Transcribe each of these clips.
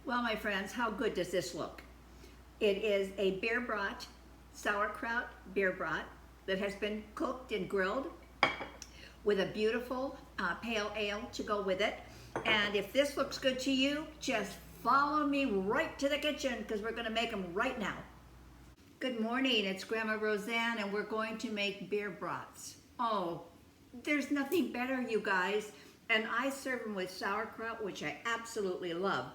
Well, my friends, how good does this look? It is a beer brat, sauerkraut beer brat that has been cooked and grilled with a beautiful pale ale to go with it. And if this looks good to you, just follow me right to the kitchen because we're gonna make them right now. Good morning, it's Grandma Roseanne and we're going to make beer brats. Oh, there's nothing better, you guys. And I serve them with sauerkraut, which I absolutely love.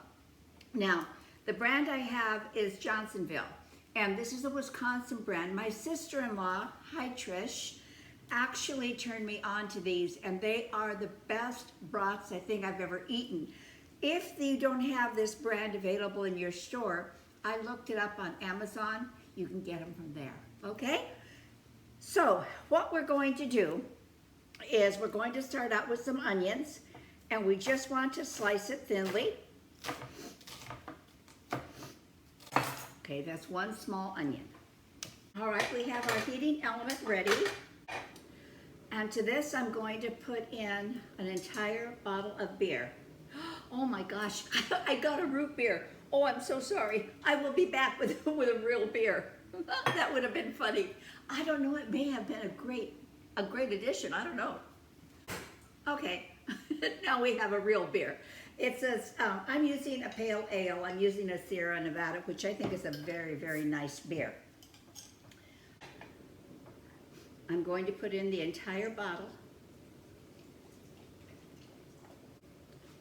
Now, the brand I have is Johnsonville, and this is a Wisconsin brand. My sister-in-law, hi Trish, actually turned me on to these, and they are the best brats I think I've ever eaten. If you don't have this brand available in your store, I looked it up on Amazon. You can get them from there, okay? So what we're going to do is we're going to start out with some onions, and we just want to slice it thinly. Okay, that's one small onion. All right, we have our heating element ready. And to this, I'm going to put in an entire bottle of beer. Oh my gosh, I got a root beer. Oh, I'm so sorry. I will be back with a real beer. That would have been funny. I don't know, it may have been a great addition, I don't know. Okay, now we have a real beer. It says, I'm using a pale ale. I'm using a Sierra Nevada, which I think is a very, very nice beer. I'm going to put in the entire bottle.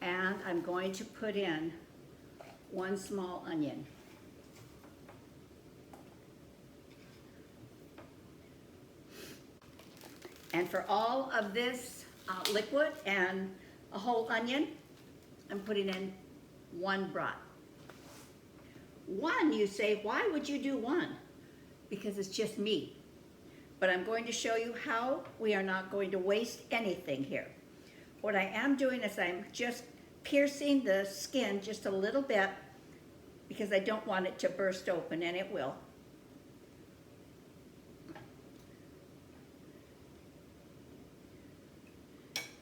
And I'm going to put in one small onion. And for all of this liquid and a whole onion, I'm putting in one brat. One, you say, why would you do one? Because it's just me. But I'm going to show you how we are not going to waste anything here. What I am doing is I'm just piercing the skin just a little bit because I don't want it to burst open, and it will.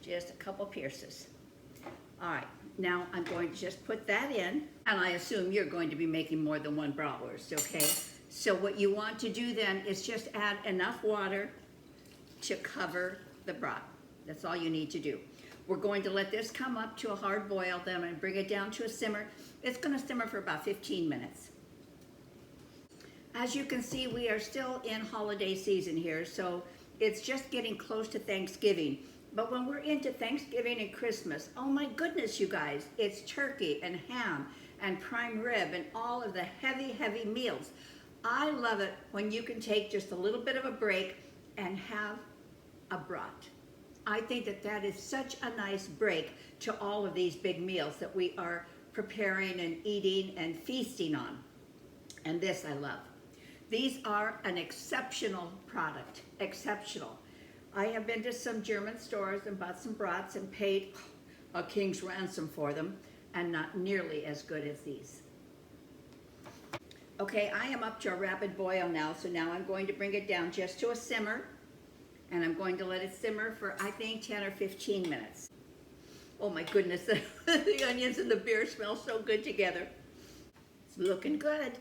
Just a couple pierces. All right, now I'm going to just put that in, and I assume you're going to be making more than one bratwurst, okay? So what you want to do then is just add enough water to cover the brat. That's all you need to do. We're going to let this come up to a hard boil, then I'm going to bring it down to a simmer. It's going to simmer for about 15 minutes. As you can see, we are still in holiday season here, so it's just getting close to Thanksgiving. But when we're into Thanksgiving and Christmas, oh my goodness, you guys, it's turkey and ham and prime rib and all of the heavy, heavy meals. I love it when you can take just a little bit of a break and have a brat. I think that that is such a nice break to all of these big meals that we are preparing and eating and feasting on. And this I love. These are an exceptional product, exceptional. I have been to some German stores and bought some brats and paid a king's ransom for them, and not nearly as good as these. Okay, I am up to a rapid boil now, so now I'm going to bring it down just to a simmer, and I'm going to let it simmer for, I think, 10 or 15 minutes. Oh my goodness, the onions and the beer smell so good together. It's looking good.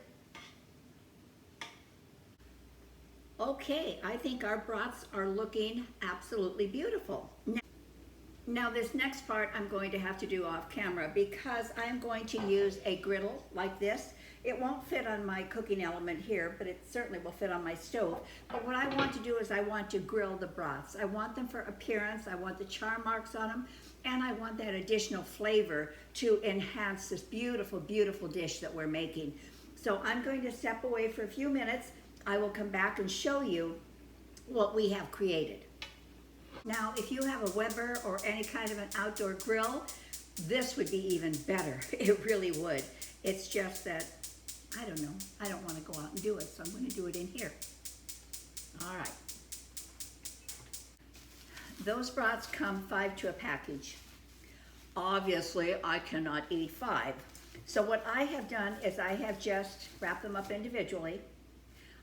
Okay, I think our brats are looking absolutely beautiful. Now this next part I'm going to have to do off camera because I'm going to use a griddle like this. It won't fit on my cooking element here, but it certainly will fit on my stove. But what I want to do is I want to grill the brats. I want them for appearance, I want the char marks on them, and I want that additional flavor to enhance this beautiful, beautiful dish that we're making. So I'm going to step away for a few minutes. I will come back and show you what we have created. Now, if you have a Weber or any kind of an outdoor grill, this would be even better. It really would. It's just that, I don't know, I don't want to go out and do it, so I'm going to do it in here. All right. Those brats come 5 to a package. Obviously, I cannot eat 5. So what I have done is I have just wrapped them up individually.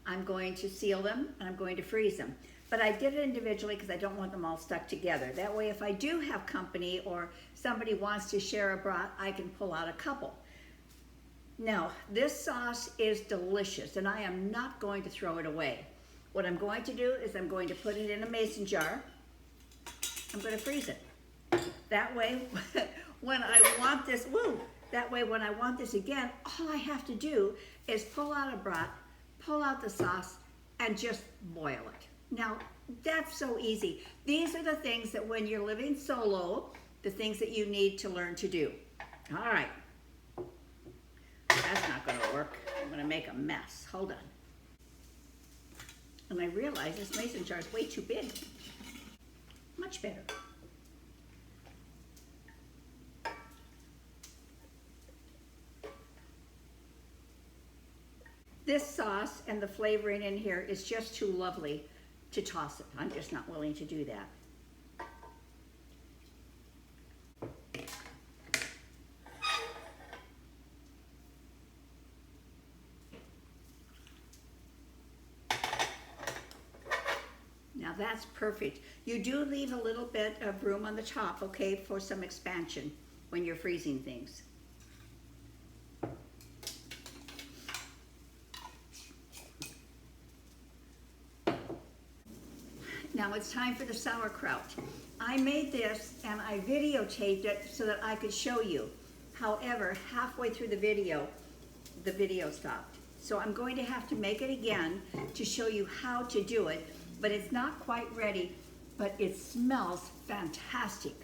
I'm going to seal them and I'm going to freeze them. But I did it individually because I don't want them all stuck together. That way if I do have company or somebody wants to share a brat, I can pull out a couple. Now, this sauce is delicious, and I am not going to throw it away. What I'm going to do is I'm going to put it in a mason jar. I'm going to freeze it. That way, when I want this, that way when I want this again, all I have to do is pull out a brat, pull out the sauce, and just boil it. Now, that's so easy. These are the things that when you're living solo, the things that you need to learn to do. All right. That's not going to work. I'm going to make a mess. Hold on. And I realize this mason jar is way too big. Much better. This sauce and the flavoring in here is just too lovely to toss it. I'm just not willing to do that. Now that's perfect. You do leave a little bit of room on the top, okay, for some expansion when you're freezing things. Now it's time for the sauerkraut. I made this and I videotaped it so that I could show you. However, halfway through the video stopped. So I'm going to have to make it again to show you how to do it, but it's not quite ready, but it smells fantastic.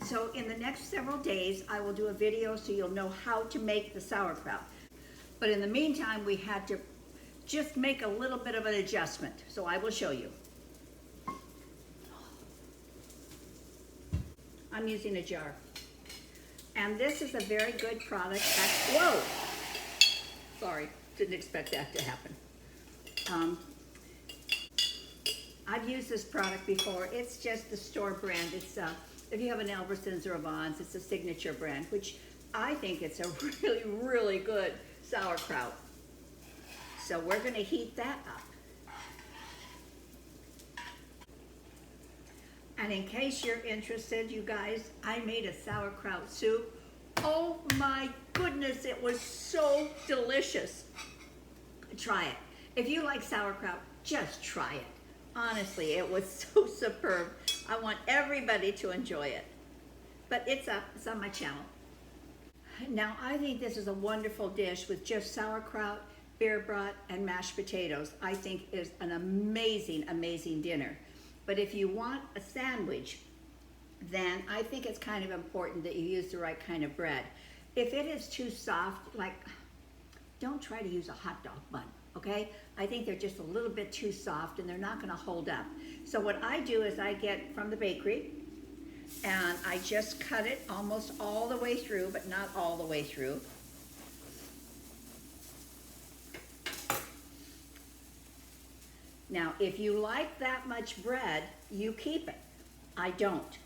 So in the next several days, I will do a video so you'll know how to make the sauerkraut. But in the meantime, we had to just make a little bit of an adjustment. So I will show you. I'm using a jar. And this is a very good product. Whoa! Sorry, didn't expect that to happen. I've used this product before. It's just the store brand. It's if you have an Albertsons or a Vons, it's a signature brand, which I think it's a really, really good sauerkraut. So we're going to heat that up. And in case you're interested, you guys, I made a sauerkraut soup. Oh my goodness, it was so delicious. Try it. If you like sauerkraut, just try it. Honestly, it was so superb. I want everybody to enjoy it. But it's up, it's on my channel. Now, I think this is a wonderful dish with just sauerkraut, beer brat, and mashed potatoes. I think is an amazing, amazing dinner. But if you want a sandwich, then I think it's kind of important that you use the right kind of bread. If it is too soft, like, don't try to use a hot dog bun, okay? I think they're just a little bit too soft and they're not gonna hold up. So what I do is I get from the bakery and I just cut it almost all the way through, but not all the way through. Now, if you like that much bread, you keep it. I don't.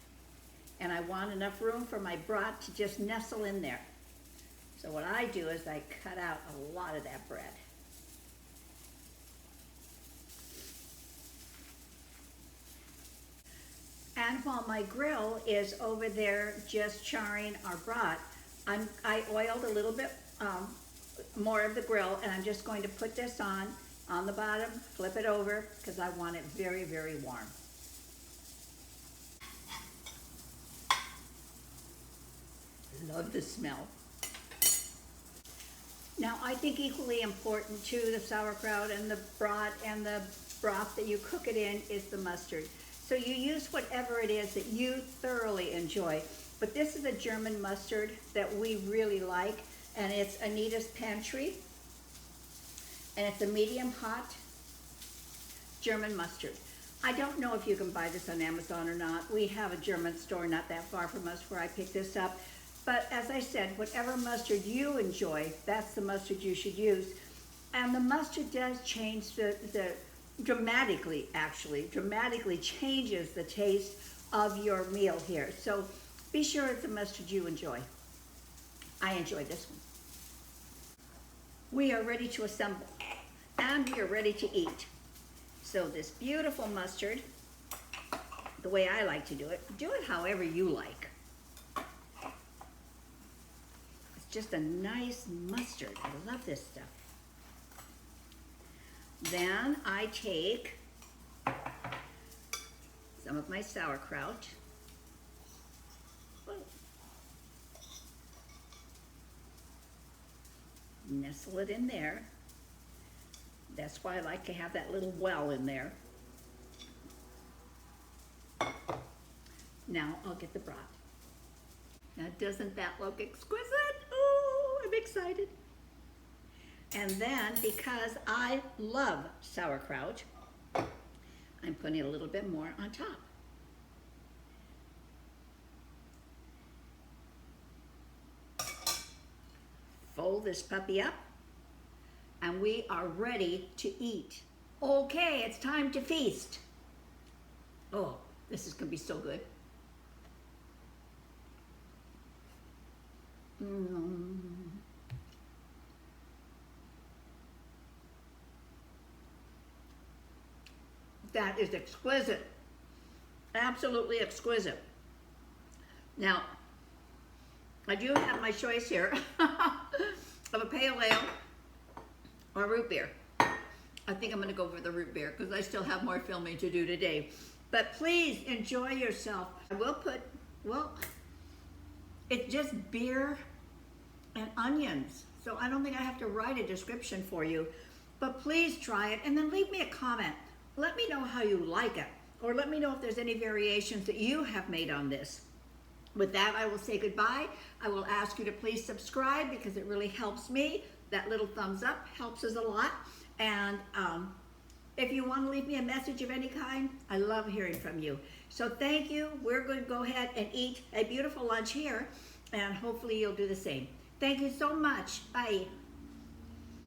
And I want enough room for my brat to just nestle in there. So what I do is I cut out a lot of that bread. And while my grill is over there just charring our brat, I oiled a little bit more of the grill, and I'm just going to put this on the bottom, flip it over, because I want it very, very warm. Love the smell. Now, I think equally important to the sauerkraut and the brat and the broth that you cook it in is the mustard. So you use whatever it is that you thoroughly enjoy. But this is a German mustard that we really like, and it's Anita's Pantry. And it's a medium hot German mustard. I don't know if you can buy this on Amazon or not. We have a German store not that far from us where I picked this up. But as I said, whatever mustard you enjoy, that's the mustard you should use. And the mustard does change dramatically changes the taste of your meal here. So be sure it's a mustard you enjoy. I enjoy this one. We are ready to assemble and we are ready to eat. So this beautiful mustard, the way I like to do it however you like. It's just a nice mustard. I love this stuff. Then I take some of my sauerkraut. Nestle it in there. That's why I like to have that little well in there. Now I'll get the broth. Now doesn't that look exquisite? Oh, I'm excited. And then because I love sauerkraut, I'm putting a little bit more on top. Fold this puppy up, and we are ready to eat. Okay, it's time to feast. Oh, this is gonna be so good. That is exquisite. Absolutely exquisite. Now, I do have my choice here of a pale ale or root beer. I think I'm gonna go for the root beer because I still have more filming to do today. But please enjoy yourself. I will put, well, it's just beer and onions. So I don't think I have to write a description for you, but please try it and then leave me a comment. Let me know how you like it, or let me know if there's any variations that you have made on this. With that, I will say goodbye. I will ask you to please subscribe because it really helps me. That little thumbs up helps us a lot. And if you want to leave me a message of any kind, I love hearing from you. So thank you. We're going to go ahead and eat a beautiful lunch here, and hopefully you'll do the same. Thank you so much. Bye.